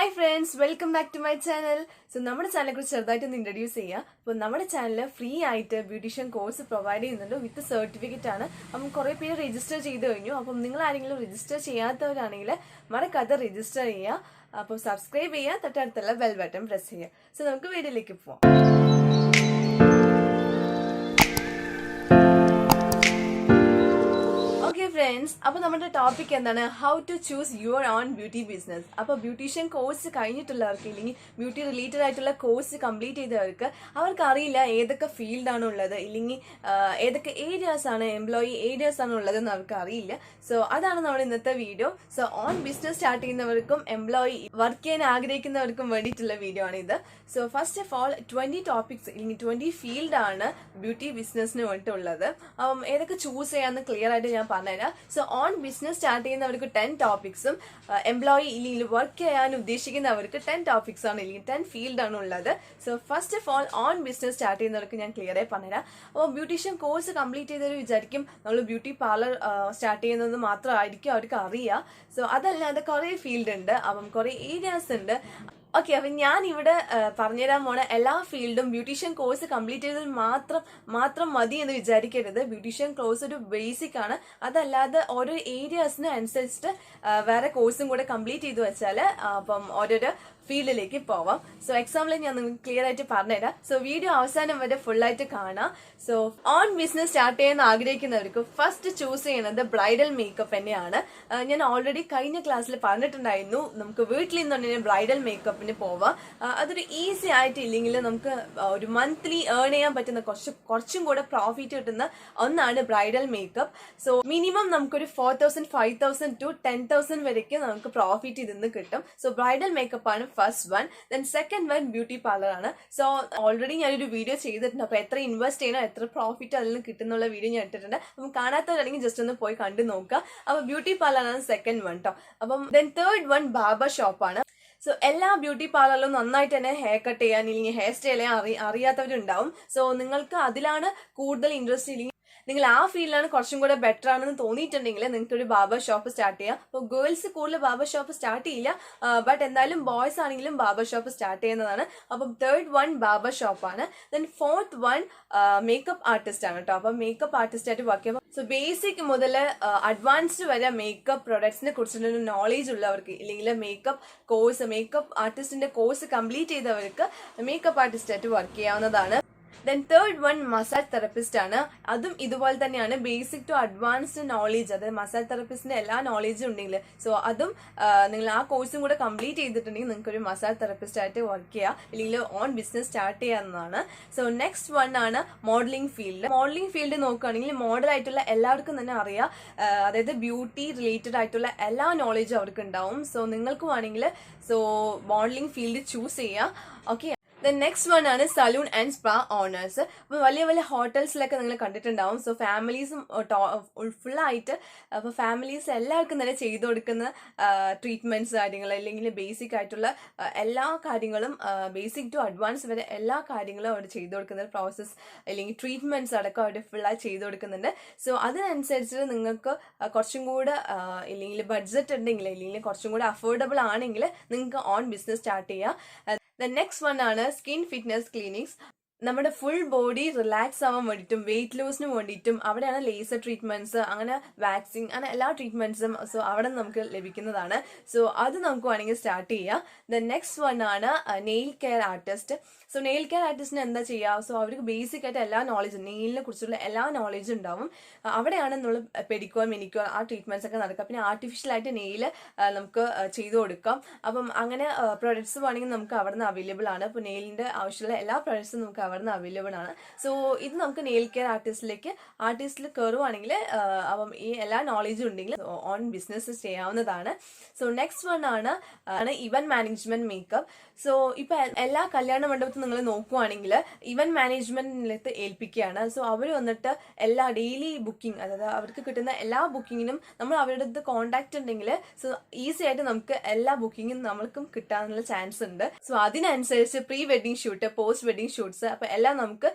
Hi friends, welcome back to my channel. So നമ്മുടെ ചാനലിനെ കുറിച്ച് ചെറുതായിട്ടൊന്ന് ഇൻട്രൊഡ്യൂസ് ചെയ്യാം. അപ്പോൾ നമ്മുടെ ചാനൽ ഫ്രീ ആയിട്ട് ബ്യൂട്ടീഷ്യൻ കോഴ്സ് പ്രൊവൈഡ് ചെയ്യുന്നുണ്ട് വിത്ത് സർട്ടിഫിക്കറ്റ് ആണ്. അപ്പം കുറേ പേര് രജിസ്റ്റർ ചെയ്ത് കഴിഞ്ഞു. അപ്പം നിങ്ങൾ ആരെങ്കിലും രജിസ്റ്റർ ചെയ്യാത്തവരാണെങ്കിൽ മറക്കാതെ രജിസ്റ്റർ ചെയ്യുക. അപ്പോൾ സബ്സ്ക്രൈബ് ചെയ്യുക, തൊട്ടടുത്തുള്ള ബെൽ ബട്ടൺ പ്രസ് ചെയ്യുക. സോ നമുക്ക് വീഡിയോയിലേക്ക് പോവാം. ഫ്രണ്ട്സ്, അപ്പോൾ നമ്മുടെ ടോപ്പിക് എന്താണ്? How to choose your own beauty business. അപ്പോൾ ബ്യൂട്ടീഷ്യൻ കോഴ്സ് കഴിഞ്ഞിട്ടുള്ളവർക്ക് ഇല്ലെങ്കിൽ ബ്യൂട്ടി റിലേറ്റഡ് ആയിട്ടുള്ള കോഴ്സ് കംപ്ലീറ്റ് ചെയ്തവർക്ക് അവർക്ക് അറിയില്ല ഏതൊക്കെ ഫീൽഡാണ് ഉള്ളത്, ഇല്ലെങ്കിൽ ഏതൊക്കെ ഏരിയാസ് ആണ് എംപ്ലോയി ഏരിയാസ് ആണ് ഉള്ളതെന്ന് അവർക്ക് അറിയില്ല. സോ അതാണ് നമ്മുടെ ഇന്നത്തെ video. So own business start ചെയ്യുന്നവർക്കും എംപ്ലോയി വർക്ക് ചെയ്യാൻ ആഗ്രഹിക്കുന്നവർക്കും വേണ്ടിയിട്ടുള്ള വീഡിയോ ആണ് ഇത്. So first of all 20 topics ഇല്ലെങ്കിൽ 20 ഫീൽഡാണ് ബ്യൂട്ടി ബിസിനസ്സിന് വേണ്ടിയിട്ടുള്ളത്. ഏതൊക്കെ ചൂസ് ചെയ്യാമെന്ന് ക്ലിയർ ആയിട്ട് ഞാൻ പറഞ്ഞുതരാം. സോ ഓൺ ബിസിനസ് സ്റ്റാർട്ട് ചെയ്യുന്നവർക്ക് 10 ടോപ്പിക്സും എംപ്ലോയി ഇല്ലെങ്കിൽ വർക്ക് ചെയ്യാൻ ഉദ്ദേശിക്കുന്നവർക്ക് 10 ടോപ്പിക്സ് ആണ് ഇല്ലെങ്കിൽ 10 ഫീൽഡാണ് ഉള്ളത്. So first of all on business start ചെയ്യുന്നവർക്ക് ഞാൻ ക്ലിയർ ആയി പറഞ്ഞുതരാം. അപ്പോൾ ബ്യൂട്ടീഷ്യൻ കോഴ്സ് കംപ്ലീറ്റ് ചെയ്തവർ വിചാരിക്കും നമ്മൾ ബ്യൂട്ടി പാർലർ സ്റ്റാർട്ട് ചെയ്യുന്നത് മാത്രമായിരിക്കും അവർക്ക് അറിയാം. സോ അതല്ലാതെ കുറേ ഫീൽഡ് ഉണ്ട്, അപ്പം കുറേ ഏരിയാസ് ഉണ്ട്. ഓക്കെ, അപ്പം ഞാൻ ഇവിടെ പറഞ്ഞുതരാൻ പോണ എല്ലാ ഫീൽഡും ബ്യൂട്ടീഷ്യൻ കോഴ്സ് കംപ്ലീറ്റ് ചെയ്തതിൽ മാത്രം മതി എന്ന് വിചാരിക്കരുത്. ബ്യൂട്ടീഷ്യൻ കോഴ്സ് ഒരു ബേസിക് ആണ്. അതല്ലാതെ ഓരോ ഏരിയാസിന് അനുസരിച്ചിട്ട് വേറെ കോഴ്സും കൂടെ കംപ്ലീറ്റ് ചെയ്ത് വെച്ചാൽ അപ്പം ഓരോരോ ഫീൽഡിലേക്ക് പോവാം. സോ എക്സാമ്പിൾ ഞാൻ നിങ്ങൾക്ക് ക്ലിയർ ആയിട്ട് പറഞ്ഞുതരാം. സോ വീഡിയോ അവസാനം വരെ ഫുള്ളായിട്ട് കാണാം. സോ ഓൺ ബിസിനസ് സ്റ്റാർട്ട് ചെയ്യാൻ ആഗ്രഹിക്കുന്നവർക്ക് ഫസ്റ്റ് ചൂസ് ചെയ്യുന്നത് ബ്രൈഡൽ മേക്കപ്പ് തന്നെയാണ്. ഞാൻ ഓൾറെഡി കഴിഞ്ഞ ക്ലാസ്സിൽ പറഞ്ഞിട്ടുണ്ടായിരുന്നു, നമുക്ക് വീട്ടിൽ നിന്ന് തന്നെ ബ്രൈഡൽ മേക്കപ്പിന് പോവാം. അതൊരു ഈസി ആയിട്ട് ഇല്ലെങ്കിൽ നമുക്ക് ഒരു മന്ത്ലി ഏൺ ചെയ്യാൻ പറ്റുന്ന കുറച്ചും കൂടെ പ്രോഫിറ്റ് കിട്ടുന്ന ഒന്നാണ് ബ്രൈഡൽ മേക്കപ്പ്. സോ മിനിമം നമുക്കൊരു 4,000, 5,000 to 10,000 വരയ്ക്ക് നമുക്ക് പ്രോഫിറ്റ് ഇതിന്ന് കിട്ടും. സോ ബ്രൈഡൽ മേക്കപ്പ് ആണ് first one. Then second one beauty parlour ആണ്. സോ ഓൾറെഡി ഞാനൊരു വീഡിയോ ചെയ്തിട്ടുണ്ട്. അപ്പൊ എത്ര ഇൻവെസ്റ്റ് ചെയ്യണം, എത്ര പ്രോഫിറ്റ് അതിൽ നിന്ന് കിട്ടുന്നുള്ള വീഡിയോ ഞാൻ ഇട്ടിട്ടുണ്ട്. അപ്പം കാണാത്തവരാണെങ്കിൽ ജസ്റ്റ് ഒന്ന് പോയി കണ്ടു നോക്കുക. അപ്പൊ ബ്യൂട്ടി പാർലർ ആണ് സെക്കൻഡ് വൺ കേട്ടോ. അപ്പം then third one barber shop ആണ്. സോ എല്ലാ ബ്യൂട്ടി പാർലറിലും നന്നായിട്ട് തന്നെ ഹെയർ കട്ട് ചെയ്യാൻ ഇല്ലെങ്കിൽ ഹെയർ സ്റ്റൈൽ ചെയ്യാൻ അറിയാത്തവരുണ്ടാവും. സോ നിങ്ങൾക്ക് അതിലാണ് കൂടുതൽ ഇൻട്രസ്റ്റ് ഇല്ലെങ്കിൽ നിങ്ങൾ ആ ഫീൽഡിലാണ് കുറച്ചും കൂടെ ബെറ്റർ ആണെന്ന് തോന്നിയിട്ടുണ്ടെങ്കിൽ നിങ്ങൾക്ക് ഒരു ബാർബർ ഷോപ്പ് സ്റ്റാർട്ട് ചെയ്യാം. അപ്പോൾ ഗേൾസ് കൂടുതൽ ബാർബർ ഷോപ്പ് സ്റ്റാർട്ട് ചെയ്യില്ല, ബട്ട് എന്തായാലും ബോയ്സ് ആണെങ്കിലും ബാർബർ ഷോപ്പ് സ്റ്റാർട്ട് ചെയ്യുന്നതാണ്. അപ്പം തേർഡ് വൺ ബാർബർ ഷോപ്പാണ്. Then fourth one makeup artist ആണ് കേട്ടോ. അപ്പം മേക്കപ്പ് ആർട്ടിസ്റ്റ് ആയിട്ട് വർക്ക് ചെയ്യുമ്പോൾ സോ ബേസിക് മുതൽ അഡ്വാൻസ്ഡ് വരെ മേക്കപ്പ് പ്രൊഡക്ട്സിനെ കുറിച്ചുള്ള നോളേജ് ഉള്ളവർക്ക് ഇല്ലെങ്കിൽ മേക്കപ്പ് ആർട്ടിസ്റ്റിന്റെ കോഴ്സ് കംപ്ലീറ്റ് ചെയ്തവർക്ക് മേക്കപ്പ് ആർട്ടിസ്റ്റ് ആയിട്ട് വർക്ക് ചെയ്യാവുന്നതാണ്. Then third one massage therapist ആണ്. അതും ഇതുപോലെ തന്നെയാണ്, ബേസിക് ടു അഡ്വാൻസ്ഡ് നോളേജ്. അതായത് മസാജ് തെറപ്പിസ്റ്റിന്റെ എല്ലാ നോളേജും ഉണ്ടെങ്കിൽ സോ അതും നിങ്ങൾ ആ കോഴ്സും കൂടെ കംപ്ലീറ്റ് ചെയ്തിട്ടുണ്ടെങ്കിൽ നിങ്ങൾക്ക് ഒരു മസാജ് തെറപ്പിസ്റ്റ് ആയിട്ട് വർക്ക് ചെയ്യാം അല്ലെങ്കിൽ ഓൺ ബിസിനസ് സ്റ്റാർട്ട് ചെയ്യാവുന്നതാണ്. സോ നെക്സ്റ്റ് വൺ ആണ് മോഡലിംഗ് ഫീൽഡ്. മോഡലിംഗ് ഫീൽഡ് നോക്കുകയാണെങ്കിൽ മോഡൽ ആയിട്ടുള്ള എല്ലാവർക്കും തന്നെ അറിയാം, അതായത് ബ്യൂട്ടി റിലേറ്റഡ് ആയിട്ടുള്ള എല്ലാ നോളേജും അവർക്ക് ഉണ്ടാവും. സോ നിങ്ങൾക്ക് വേണമെങ്കിൽ സോ മോഡലിംഗ് ഫീൽഡ് ചൂസ് ചെയ്യാം. ഓക്കെ, നെക്സ്റ്റ് വൺ ആണ് സലൂൺ ആൻഡ് സ്പാ ഓണേഴ്സ്. അപ്പോൾ വലിയ വലിയ ഹോട്ടൽസിലൊക്കെ നിങ്ങൾ കണ്ടിട്ടുണ്ടാവും. സോ ഫാമിലീസും ഫുള്ളായിട്ട് അപ്പോൾ ഫാമിലീസ് എല്ലാവർക്കും തന്നെ ചെയ്തു കൊടുക്കുന്ന ട്രീറ്റ്മെന്റ്സ് കാര്യങ്ങൾ അല്ലെങ്കിൽ ബേസിക് ആയിട്ടുള്ള എല്ലാ കാര്യങ്ങളും ബേസിക് ടു അഡ്വാൻസ് വരെ എല്ലാ കാര്യങ്ങളും അവർ ചെയ്തു കൊടുക്കുന്ന പ്രോസസ്സ് അല്ലെങ്കിൽ ട്രീറ്റ്മെന്റ്സ് അടക്കം അവർ ഫുള്ളായി ചെയ്തു കൊടുക്കുന്നുണ്ട്. സോ അതിനനുസരിച്ച് നിങ്ങൾക്ക് കുറച്ചും കൂടെ ഇല്ലെങ്കിൽ ബഡ്ജറ്റ് ഉണ്ടെങ്കിൽ അല്ലെങ്കിൽ കുറച്ചും കൂടെ അഫോർഡബിൾ ആണെങ്കിൽ നിങ്ങൾക്ക് ഓൺ ബിസിനസ് സ്റ്റാർട്ട് ചെയ്യാം. നെക്സ്റ്റ് വൺ ആണ് സ്കിൻ ഫിറ്റ്നസ് ക്ലിനിക്സ്. നമ്മുടെ ഫുൾ ബോഡി റിലാക്സ് ആവാൻ വേണ്ടിയിട്ടും വെയിറ്റ് ലോസിന് വേണ്ടിയിട്ടും അവിടെയാണ് ലേസർ ട്രീറ്റ്മെന്റ്സ്, അങ്ങനെ വാക്സിൻ, അങ്ങനെ എല്ലാ ട്രീറ്റ്മെന്റ്സും സോ അവിടെ നമുക്ക് ലഭിക്കുന്നതാണ്. സോ അത് നമുക്ക് വേണമെങ്കിൽ സ്റ്റാർട്ട് ചെയ്യാം. നെക്സ്റ്റ് വൺ ആണ് nail care artist. So nail care ആർട്ടിസ്റ്റിന് എന്താ ചെയ്യുക? സോ അവർക്ക് ബേസിക് ആയിട്ട് എല്ലാ നോളജും നെയിലിനെ കുറിച്ചുള്ള എല്ലാ നോളജും ഉണ്ടാവും. അവിടെയാണ് നമ്മൾ പെഡിക്യൂർ, മെനിക്യൂർ ആ ട്രീറ്റ്മെന്റ്സ് ഒക്കെ നടക്കുക. പിന്നെ ആർട്ടിഫിഷ്യൽ ആയിട്ട് നെയിൽ നമുക്ക് ചെയ്തു കൊടുക്കാം. അപ്പം അങ്ങനെ പ്രൊഡക്ട്സ് വേണമെങ്കിൽ നമുക്ക് അവിടെ നിന്ന് അവൈലബിൾ ആണ്. അപ്പോൾ നെയിലിന്റെ ആവശ്യമുള്ള എല്ലാ പ്രൊഡക്ട്സും നമുക്ക് അവിടെ നിന്ന് അവൈലബിൾ ആണ്. സോ ഇത് നമുക്ക് നെയിൽ കെയർ ആർട്ടിസ്റ്റിൽ കയറുവാണെങ്കിൽ അപ്പം ഈ എല്ലാ നോളജും ഉണ്ടെങ്കിൽ ഓൺ ബിസിനസ് ചെയ്യാവുന്നതാണ്. സോ നെക്സ്റ്റ് വൺ ആണ് ഇവന്റ് മാനേജ്മെന്റ് മേക്കപ്പ്. സോ ഇപ്പൊ എല്ലാ കല്യാണ മണ്ഡപത്തിൽ നിങ്ങൾ നോക്കുവാണെങ്കിൽ ഇവന്റ് മാനേജ്മെന്റിലേക്ക് ഏൽപ്പിക്കുകയാണ്. സോ അവർ വന്നിട്ട് എല്ലാ ഡെയിലി ബുക്കിംഗ്, അതായത് അവർക്ക് കിട്ടുന്ന എല്ലാ ബുക്കിങ്ങിനും നമ്മൾ അവരുടെ അടുത്ത് കോൺടാക്ട് ഉണ്ടെങ്കിൽ സോ ഈസി ആയിട്ട് നമുക്ക് എല്ലാ ബുക്കിങ്ങും നമ്മൾക്കും കിട്ടാനുള്ള ചാൻസ് ഉണ്ട്. സോ അതിനനുസരിച്ച് pre wedding shoot, post wedding shoots അപ്പൊ എല്ലാം നമുക്ക്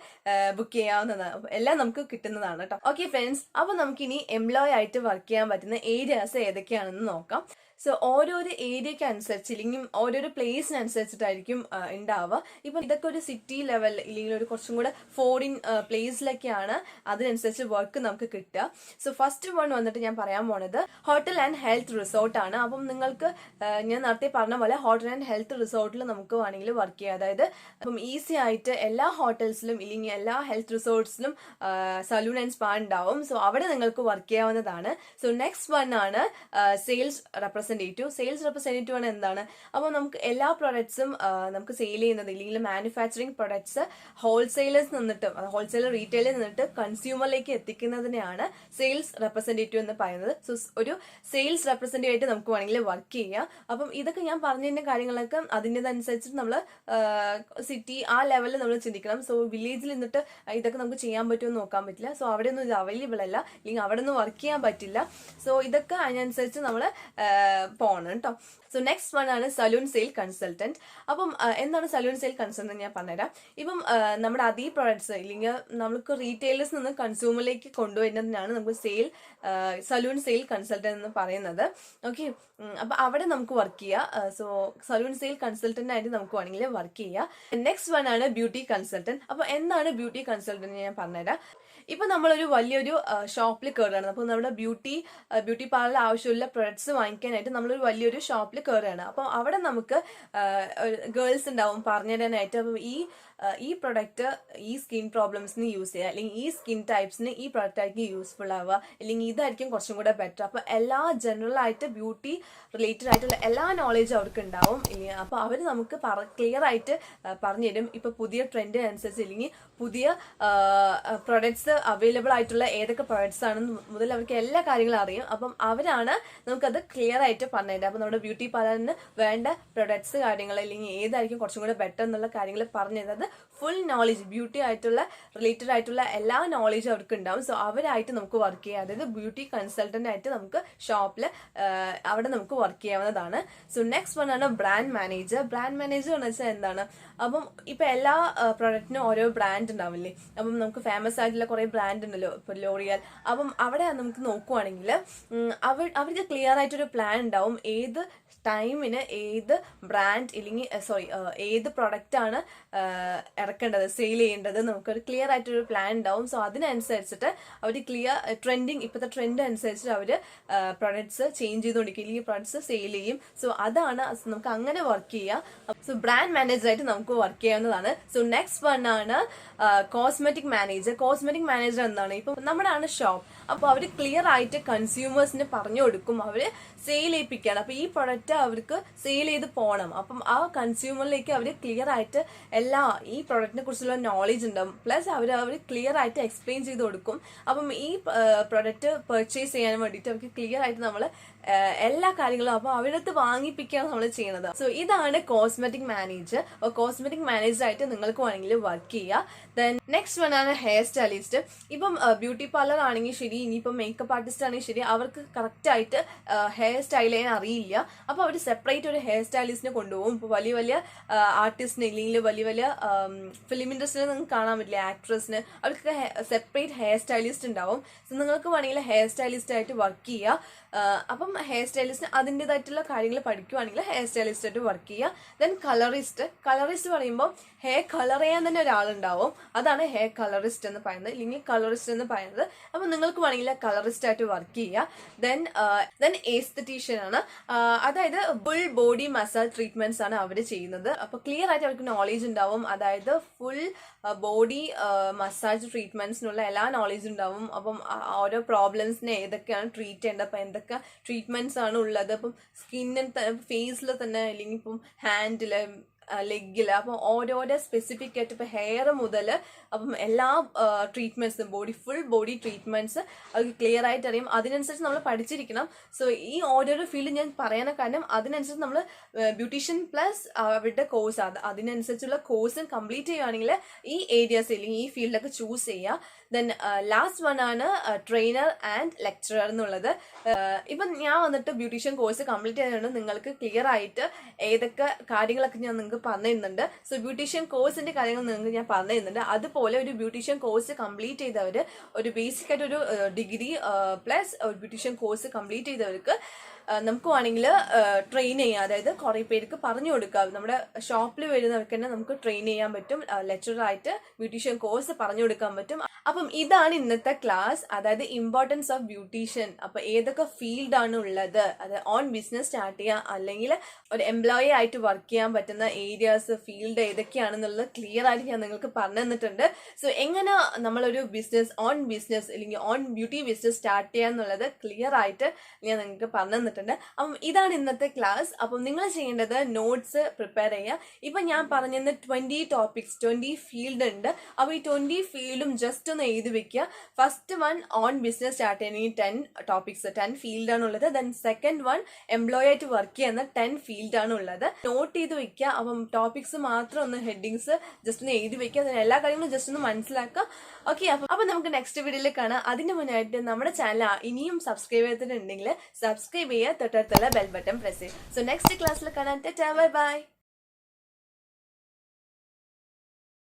ബുക്ക് ചെയ്യാവുന്നതാണ്, എല്ലാം നമുക്ക് കിട്ടുന്നതാണ് കേട്ടോ. ഓക്കെ ഫ്രണ്ട്സ്, അപ്പൊ നമുക്ക് ഇനി എംപ്ലോയി ആയിട്ട് വർക്ക് ചെയ്യാൻ പറ്റുന്ന ഏരിയാസ് ഏതൊക്കെയാണെന്ന് നോക്കാം. സോ ഓരോരോ ഏരിയക്ക് അനുസരിച്ച് ഇല്ലെങ്കിൽ ഓരോരോ പ്ലേസിനനുസരിച്ചിട്ടായിരിക്കും ഉണ്ടാവുക. ഇപ്പം ഇതൊക്കെ ഒരു സിറ്റി ലെവൽ ഇല്ലെങ്കിൽ ഒരു കുറച്ചും കൂടെ ഫോറിൻ പ്ലേസിലൊക്കെയാണ് അതിനനുസരിച്ച് വർക്ക് നമുക്ക് കിട്ടുക. സോ ഫസ്റ്റ് വൺ വന്നിട്ട് ഞാൻ പറയാൻ പോണത് ഹോട്ടൽ ആൻഡ് ഹെൽത്ത് റിസോർട്ടാണ്. അപ്പം നിങ്ങൾക്ക് ഞാൻ നേരത്തെ പറഞ്ഞ പോലെ ഹോട്ടൽ ആൻഡ് ഹെൽത്ത് റിസോർട്ടിൽ നമുക്ക് വേണമെങ്കിൽ വർക്ക് ചെയ്യാം. അതായത് അപ്പം ഈസി ആയിട്ട് എല്ലാ ഹോട്ടൽസിലും ഇല്ലെങ്കിൽ എല്ലാ ഹെൽത്ത് റിസോർട്ട്സിലും സലൂൺ ആൻഡ് സ്പാ ഉണ്ടാവും. സോ അവിടെ നിങ്ങൾക്ക് വർക്ക് ചെയ്യാവുന്നതാണ്. സോ നെക്സ്റ്റ് വൺ ആണ് സെയിൽസ് റെപ്രസെന്റേറ്റീവ്. സെയിൽസ് റെപ്രസെന്റേറ്റീവ് ആണ് എന്താണ്? അപ്പോൾ നമുക്ക് എല്ലാ പ്രൊഡക്ട്സും നമുക്ക് സെയിൽ ചെയ്യുന്നത് ഇല്ലെങ്കിൽ മാനുഫാക്ചറിങ് പ്രൊഡക്ട്സ് ഹോൾസെയിലേഴ്സ് നിന്നിട്ട് ഹോൾസെയിലർ റീറ്റെയിലിൽ നിന്നിട്ട് കൺസ്യൂമറിലേക്ക് എത്തിക്കുന്നതിനെയാണ് സെയിൽസ് റെപ്രസെന്റേറ്റീവ് എന്ന് പറയുന്നത്. സോ ഒരു സെയിൽസ് റെപ്രസെന്റേറ്റീവ് ആയിട്ട് നമുക്ക് വേണമെങ്കിൽ വർക്ക് ചെയ്യാം. അപ്പം ഇതൊക്കെ ഞാൻ പറഞ്ഞതിന്റെ കാര്യങ്ങളൊക്കെ അതിൻ്റെതനുസരിച്ച് നമ്മൾ സിറ്റി ആ ലെവലിൽ നമ്മൾ ചിന്തിക്കണം. സോ വില്ലേജിൽ നിന്നിട്ട് ഇതൊക്കെ നമുക്ക് ചെയ്യാൻ പറ്റുമെന്ന് നോക്കാൻ പറ്റില്ല. സോ അവിടെ ഒന്നും ഇത് അവൈലബിൾ അല്ല, അല്ലെങ്കിൽ അവിടെ ഒന്നും വർക്ക് ചെയ്യാൻ പറ്റില്ല. സോ ഇതൊക്കെ അതിനനുസരിച്ച് നമ്മൾ പോകണം കേട്ടോ. സോ നെക്സ്റ്റ് വൺ ആണ് സലൂൺ സെയിൽ കൺസൾട്ടന്റ്. അപ്പം എന്താണ് സലൂൺ സെയിൽ കൺസൾട്ടന്റ് ഞാൻ പറഞ്ഞുതരാം. ഇപ്പം നമ്മുടെ അതേ പ്രൊഡക്ട്സ് ഇല്ലെങ്കിൽ നമുക്ക് റീറ്റെയിലേഴ്സ് നിന്ന് കൺസ്യൂമറിലേക്ക് കൊണ്ടുവരുന്നതിനാണ് നമുക്ക് സലൂൺ സെയിൽ കൺസൾട്ടന്റ് എന്ന് പറയുന്നത്. ഓക്കെ, അപ്പൊ അവിടെ നമുക്ക് വർക്ക് ചെയ്യാം. സോ സലൂൺ സെയിൽ കൺസൾട്ടന്റ് ആയിട്ട് നമുക്ക് വേണമെങ്കിൽ വർക്ക് ചെയ്യാം. നെക്സ്റ്റ് വൺ ആണ് ബ്യൂട്ടി കൺസൾട്ടന്റ്. അപ്പൊ എന്താണ് ബ്യൂട്ടി കൺസൾട്ടന്റ് ഞാൻ പറഞ്ഞുതരാം. ഇപ്പൊ നമ്മളൊരു വലിയൊരു ഷോപ്പിൽ കയറുകയാണ്. അപ്പോൾ നമ്മുടെ ബ്യൂട്ടി പാർലർ ആവശ്യമുള്ള പ്രൊഡക്ട്സ് വാങ്ങിക്കാനായിട്ട് നമ്മളൊരു വലിയൊരു ഷോപ്പിൽ കയറുകയാണ്. അപ്പോൾ അവിടെ നമുക്ക് ഗേൾസ് ഉണ്ടാവും പറഞ്ഞുതരാനായിട്ട്. അപ്പം ഈ പ്രൊഡക്റ്റ് ഈ സ്കിൻ പ്രോബ്ലംസിന് യൂസ് ചെയ്യുക, അല്ലെങ്കിൽ ഈ സ്കിൻ ടൈപ്സിന് ഈ പ്രൊഡക്റ്റ് ആയിരിക്കും യൂസ്ഫുൾ ആവുക, അല്ലെങ്കിൽ ഇതായിരിക്കും കുറച്ചും കൂടെ ബെറ്റർ. അപ്പോൾ എല്ലാ ജനറൽ ആയിട്ട് ബ്യൂട്ടി റിലേറ്റഡ് ആയിട്ടുള്ള എല്ലാ നോളേജും അവർക്ക് ഉണ്ടാവും. അപ്പോൾ അവർ നമുക്ക് ക്ലിയർ ആയിട്ട് പറഞ്ഞു തരും. ഇപ്പൊ പുതിയ ട്രെൻഡിനനുസരിച്ച് അല്ലെങ്കിൽ പുതിയ പ്രൊഡക്ട്സ് അവൈലബിൾ ആയിട്ടുള്ള ഏതൊക്കെ പ്രൊഡക്ട്സ് ആണെന്ന് മുതൽ അവർക്ക് എല്ലാ കാര്യങ്ങളും അറിയും. അപ്പം അവരാണ് നമുക്കത് ക്ലിയർ ആയിട്ട് പറഞ്ഞുതരാം. അപ്പം നമ്മുടെ ബ്യൂട്ടി പാർലറിന് വേണ്ട പ്രൊഡക്ട്സ് കാര്യങ്ങൾ അല്ലെങ്കിൽ ഏതായിരിക്കും കുറച്ചും കൂടെ ബെറ്റർ എന്നുള്ള കാര്യങ്ങൾ പറഞ്ഞു തരുന്നത് ഫുൾ നോളേജ് ബ്യൂട്ടി ആയിട്ടുള്ള റിലേറ്റഡ് ആയിട്ടുള്ള എല്ലാ നോളേജും അവർക്ക് ഉണ്ടാവും. സോ അവരായിട്ട് നമുക്ക് വർക്ക് ചെയ്യാം. അതായത് ബ്യൂട്ടി കൺസൾട്ടന്റ് ആയിട്ട് നമുക്ക് ഷോപ്പിൽ അവിടെ നമുക്ക് വർക്ക് ചെയ്യാവുന്നതാണ്. സോ നെക്സ്റ്റ് വൺ ആണ് ബ്രാൻഡ് മാനേജർ. ബ്രാൻഡ് മാനേജർ എന്ന് വെച്ചാൽ എന്താണ്? അപ്പം ഇപ്പൊ എല്ലാ പ്രൊഡക്റ്റിനും ഓരോ ബ്രാൻഡ് ഉണ്ടാവില്ലേ? അപ്പം നമുക്ക് ഫേമസ് ആയിട്ടുള്ള കുറെ ബ്രാൻഡ് ഉണ്ടല്ലോ, ഇപ്പൊ ലോറിയൽ. അപ്പം അവിടെ നമുക്ക് നോക്കുവാണെങ്കിൽ അവർക്ക് ക്ലിയർ ആയിട്ടൊരു പ്ലാൻ ഉണ്ടാവും. ഏത് ടൈമിന് ഏത് ബ്രാൻഡ് ഇല്ലെങ്കിൽ ഏത് പ്രൊഡക്റ്റ് ആണ് ഇറക്കേണ്ടത്, സെയിൽ ചെയ്യേണ്ടത്, നമുക്കൊരു ക്ലിയർ ആയിട്ടൊരു പ്ലാൻ ഉണ്ടാവും. സോ അതിനനുസരിച്ചിട്ട് അവർ ഇപ്പോഴത്തെ ട്രെൻഡ് അനുസരിച്ചിട്ട് അവർ പ്രൊഡക്ട്സ് ചേഞ്ച് ചെയ്തുകൊണ്ടിരിക്കും, ഇല്ലെങ്കിൽ പ്രൊഡക്ട്സ് സെയിൽ ചെയ്യും. സോ അതാണ് നമുക്ക് അങ്ങനെ വർക്ക് ചെയ്യാം. സോ ബ്രാൻഡ് മാനേജറായിട്ട് നമുക്ക് വർക്ക് ചെയ്യാവുന്നതാണ്. സോ നെക്സ്റ്റ് വൺ ആണ് കോസ്മെറ്റിക് മാനേജർ. കോസ്മെറ്റിക് മാനേജർ എന്താണ്? ഇപ്പൊ നമ്മുടെ ഷോപ്പ്. അപ്പൊ അവർ ക്ലിയർ ആയിട്ട് കൺസ്യൂമേഴ്സിന് പറഞ്ഞു കൊടുക്കും, അവര് സെയിൽ ചെയ്യിപ്പിക്കുകയാണ്. അപ്പൊ ഈ പ്രൊഡക്റ്റ് അവർക്ക് സെയിൽ ചെയ്ത് പോകണം. അപ്പം ആ കൺസ്യൂമറിലേക്ക് അവർ ക്ലിയർ ആയിട്ട് ഈ പ്രൊഡക്റ്റിനെ കുറിച്ചുള്ള നോളേജ് ഉണ്ടാവും. പ്ലസ് അവർ ക്ലിയർ ആയിട്ട് എക്സ്പ്ലെയിൻ ചെയ്ത് കൊടുക്കും. അപ്പം ഈ പ്രൊഡക്റ്റ് പർച്ചേസ് ചെയ്യാൻ വേണ്ടിയിട്ട് അവർക്ക് ക്ലിയർ ആയിട്ട് നമ്മൾ എല്ലാ കാര്യങ്ങളും അപ്പൊ അവരടുത്ത് വാങ്ങിപ്പിക്കുകയാണ് നമ്മൾ ചെയ്യുന്നത്. സോ ഇതാണ് കോസ്മെറ്റിക് മാനേജർ. അപ്പോൾ കോസ്മെറ്റിക് മാനേജർ ആയിട്ട് നിങ്ങൾക്ക് വേണമെങ്കിൽ വർക്ക് ചെയ്യാം. ദെൻ നെക്സ്റ്റ് വൺ ആണ് ഹെയർ സ്റ്റൈലിസ്റ്റ്. ഇപ്പം ബ്യൂട്ടി പാർലർ ആണെങ്കിൽ ശരി, ഇനിയിപ്പം മേക്കപ്പ് ആർട്ടിസ്റ്റ് ആണെങ്കിൽ ശരി, അവർക്ക് കറക്റ്റ് ആയിട്ട് ഹെയർ സ്റ്റൈൽ ചെയ്യാൻ അറിയില്ല. അപ്പൊ അവർ സെപ്പറേറ്റ് ഒരു ഹെയർ സ്റ്റൈലിസ്റ്റിനെ കൊണ്ടുപോകും. ഇപ്പൊ വലിയ വലിയ ആർട്ടിസ്റ്റിന് ഇല്ലെങ്കിൽ വലിയ വലിയ ഫിലിം ഇൻഡസ്ട്രിയിൽ നിങ്ങൾക്ക് കാണാൻ പറ്റില്ല, ആക്ട്രസിന്, അവർക്ക് സെപ്പറേറ്റ് ഹെയർ സ്റ്റൈലിസ്റ്റ് ഉണ്ടാവും. സോ നിങ്ങൾക്ക് വേണമെങ്കിൽ ഹെയർ സ്റ്റൈലിസ്റ്റ് ആയിട്ട് വർക്ക് ചെയ്യാം. അപ്പം ഹെയർ സ്റ്റൈലിസ്റ്റിന് അതിൻ്റെതായിട്ടുള്ള കാര്യങ്ങൾ പഠിക്കുവാണെങ്കിൽ ഹെയർ സ്റ്റൈലിസ്റ്റ് ആയിട്ട് വർക്ക് ചെയ്യുക. ദെൻ കളറിസ്റ്റ് പറയുമ്പോൾ ഹെയർ കളർ ചെയ്യാൻ തന്നെ ഒരാളുണ്ടാവും, അതാണ് ഹെയർ കളറിസ്റ്റ് എന്ന് പറയുന്നത്, ഇല്ലെങ്കിൽ കളറിസ്റ്റ് എന്ന് പറയുന്നത്. അപ്പം നിങ്ങൾക്ക് വേണമെങ്കിൽ കളറിസ്റ്റ് ആയിട്ട് വർക്ക് ചെയ്യുക. ദെൻ എസ്തെറ്റീഷ്യൻ ആണ്. അതായത് ഫുൾ ബോഡി മസാജ് ട്രീറ്റ്മെന്റ്സ് ആണ് അവർ ചെയ്യുന്നത്. അപ്പൊ ക്ലിയർ ആയിട്ട് അവർക്ക് നോളേജ് ഉണ്ടാവും. അതായത് ഫുൾ ബോഡി മസാജ് ട്രീറ്റ്മെന്റ്സിനുള്ള എല്ലാ നോളേജ് ഉണ്ടാവും. അപ്പം ഓരോ പ്രോബ്ലംസിനെ ഏതൊക്കെയാണ് ട്രീറ്റ് ചെയ്യേണ്ടത്, അപ്പം എന്തൊക്കെ ട്രീറ്റ്മെന്റ്സ് ആണ് ഉള്ളത്, അപ്പം സ്കിന്നിന് ഫേസിൽ തന്നെ അല്ലെങ്കിൽ ഇപ്പം ഹാൻഡില് ലെഗില്, അപ്പം ഓരോരോ സ്പെസിഫിക് ആയിട്ട് ഇപ്പൊ ഹെയർ മുതൽ അപ്പം എല്ലാ ട്രീറ്റ്മെന്റ്സും ഫുൾ ബോഡി ട്രീറ്റ്മെന്റ്സ് അവർക്ക് ക്ലിയർ ആയിട്ട് അറിയും. അതിനനുസരിച്ച് നമ്മൾ പഠിച്ചിരിക്കണം. സോ ഈ ഓരോരോ ഫീൽഡ് ഞാൻ പറയാൻ കാരണം അതിനനുസരിച്ച് നമ്മൾ ബ്യൂട്ടീഷ്യൻ പ്ലസ് അവരുടെ കോഴ്സ് അതിനനുസരിച്ചുള്ള കോഴ്സ് കംപ്ലീറ്റ് ചെയ്യുകയാണെങ്കിൽ ഈ ഏരിയാസ് അല്ലെങ്കിൽ ഈ ഫീൽഡൊക്കെ ചൂസ് ചെയ്യുക. ദെൻ ലാസ്റ്റ് വൺ ആണ് ട്രെയിനർ ആൻഡ് ലെക്ചറർ എന്നുള്ളത്. ഇപ്പം ഞാൻ വന്നിട്ട് ബ്യൂട്ടീഷ്യൻ കോഴ്സ് കംപ്ലീറ്റ് ചെയ്തുകൊണ്ട് നിങ്ങൾക്ക് ക്ലിയർ ആയിട്ട് ഏതൊക്കെ കാര്യങ്ങളൊക്കെ ഞാൻ നിങ്ങൾക്ക് പറഞ്ഞു തരുന്നുണ്ട്. സോ ബ്യൂട്ടീഷ്യൻ കോഴ്സിന്റെ കാര്യങ്ങൾ നിങ്ങൾക്ക് ഞാൻ പറഞ്ഞു തരുന്നുണ്ട്. അതുപോലെ ഒരു ബ്യൂട്ടീഷ്യൻ കോഴ്സ് കംപ്ലീറ്റ് ചെയ്തവർ ഒരു ബേസിക് ആയിട്ട് ഒരു ഡിഗ്രി പ്ലസ് ഒരു ബ്യൂട്ടീഷ്യൻ കോഴ്സ് കംപ്ലീറ്റ് ചെയ്തവർക്ക് നമുക്ക് വേണമെങ്കിൽ ട്രെയിൻ ചെയ്യാം, അതായത് കുറെ പേർക്ക് പറഞ്ഞു കൊടുക്കാം. നമ്മുടെ ഷോപ്പിൽ വരുന്നവർക്ക് തന്നെ നമുക്ക് ട്രെയിൻ ചെയ്യാൻ പറ്റും, ലെക്ചറായിട്ട് ബ്യൂട്ടീഷ്യൻ കോഴ്സ് പറഞ്ഞു കൊടുക്കാൻ പറ്റും. അപ്പം ഇതാണ് ഇന്നത്തെ ക്ലാസ്, അതായത് ഇമ്പോർട്ടൻസ് ഓഫ് ബ്യൂട്ടീഷ്യൻ. അപ്പൊ ഏതൊക്കെ ഫീൽഡാണ് ഉള്ളത്, അത് ഓൺ ബിസിനസ് സ്റ്റാർട്ട് ചെയ്യാം അല്ലെങ്കിൽ ഒരു എംപ്ലോയി ആയിട്ട് വർക്ക് ചെയ്യാൻ പറ്റുന്ന ഏരിയാസ്, ഫീൽഡ് ഏതൊക്കെയാണെന്നുള്ളത് ക്ലിയർ ആയിട്ട് ഞാൻ നിങ്ങൾക്ക് പറഞ്ഞു തന്നിട്ടുണ്ട്. സോ എങ്ങനെ നമ്മളൊരു ബിസിനസ്, ഓൺ ബിസിനസ് അല്ലെങ്കിൽ ഓൺ ബ്യൂട്ടി ബിസിനസ് സ്റ്റാർട്ട് ചെയ്യാന്നുള്ളത് ക്ലിയർ ആയിട്ട് ഞാൻ നിങ്ങൾക്ക് പറഞ്ഞു തന്നിട്ടുണ്ട്. അപ്പം ഇതാണ് ഇന്നത്തെ ക്ലാസ്. അപ്പം നിങ്ങൾ ചെയ്യേണ്ടത് നോട്ട്സ് പ്രിപ്പയർ ചെയ്യുക. ഇപ്പം ഞാൻ പറഞ്ഞിരുന്ന 20 ടോപ്പിക്സ്, 20 ഫീൽഡ് ഉണ്ട്. അപ്പോൾ ഈ 20 ഫീൽഡും ജസ്റ്റ് ഒന്ന് എഴുതി വെക്കുക. First one on business start ചെയ്യണമെങ്കിൽ 10 ടോപ്പിക്സ്, 10 ഫീൽഡാണ് ഉള്ളത്. ദെൻ സെക്കൻഡ് വൺ എംപ്ലോയി ആയിട്ട് വർക്ക് ചെയ്യുന്ന 10 ഫീൽഡാണ് ഉള്ളത്. നോട്ട് ചെയ്ത് വെക്കുക. അപ്പം ടോപ്പിക്സ് മാത്രം ഒന്ന് ഹെഡിങ്സ് ജസ്റ്റ് ഒന്ന് എഴുതി വെക്കുക. അതിന് എല്ലാ കാര്യങ്ങളും ജസ്റ്റ് ഒന്ന് മനസ്സിലാക്കുക. ഓക്കെ, അപ്പൊ നമുക്ക് നെക്സ്റ്റ് വീഡിയോയിൽ കാണാം. അതിന് മുന്നായിട്ട് നമ്മുടെ ചാനൽ ഇനിയും സബ്സ്ക്രൈബ് ചെയ്തിട്ടുണ്ടെങ്കിൽ സബ്സ്ക്രൈബ് ചെയ്യുക, തൊട്ടടുത്തുള്ള ബെൽ ബട്ടൺ പ്രസ് ചെയ്യുക. സോ നെക്സ്റ്റ് ക്ലാസ്സിൽ കാണാം. Tata, bye bye.